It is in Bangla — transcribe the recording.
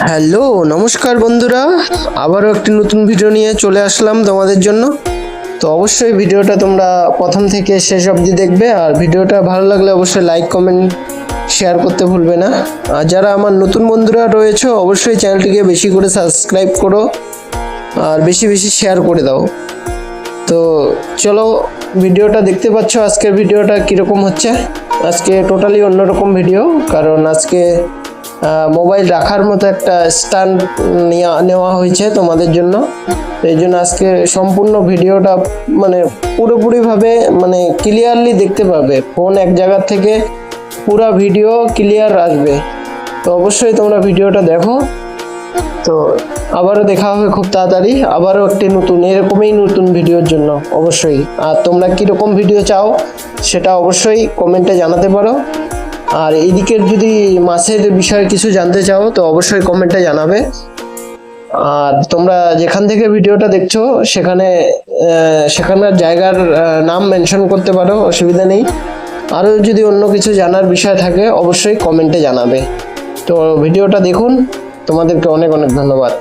হ্যালো, নমস্কার বন্ধুরা। আবারও একটি নতুন ভিডিও নিয়ে চলে আসলাম তোমাদের জন্য। তো অবশ্যই ভিডিওটা তোমরা প্রথম থেকে শেষ অবধি দেখবে, আর ভিডিওটা ভালো লাগলে অবশ্যই লাইক কমেন্ট শেয়ার করতে ভুলবে না। আর যারা আমার নতুন বন্ধুরা রয়েছে অবশ্যই চ্যানেলটিকে বেশি করে সাবস্ক্রাইব করো আর বেশি বেশি শেয়ার করে দাও। তো চলো, ভিডিওটা দেখতে পাচ্ছ আজকের ভিডিওটা কীরকম হচ্ছে। আজকে টোটালি অন্যরকম ভিডিও, কারণ আজকে মোবাইল রাখার মতো একটা স্ট্যান্ড নেওয়া হয়েছে তোমাদের জন্য। এই জন্য আজকে সম্পূর্ণ ভিডিওটা মানে পুরোপুরিভাবে মানে ক্লিয়ারলি দেখতে পাবে। ফোন এক জায়গা থেকে পুরো ভিডিও ক্লিয়ার আসবে। তো অবশ্যই তোমরা ভিডিওটা দেখো। তো আবারও দেখা হবে খুব তাড়াতাড়ি, আবারও একটি নতুন এরকমই নতুন ভিডিওর জন্য অবশ্যই। আর তোমরা কীরকম ভিডিও চাও সেটা অবশ্যই কমেন্টে জানাতে পারো। আর এইদিকের যদি মাছের বিষয়ে কিছু জানতে চাও তো অবশ্যই কমেন্টে জানাবে। আর তোমরা যেখান থেকে ভিডিওটা দেখছো সেখানকার জায়গার নাম মেনশন করতে পারো, অসুবিধা নেই। আরও যদি অন্য কিছু জানার বিষয় থাকে অবশ্যই কমেন্টে জানাবে। তো ভিডিওটা দেখুন, তোমাদেরকে অনেক অনেক ধন্যবাদ।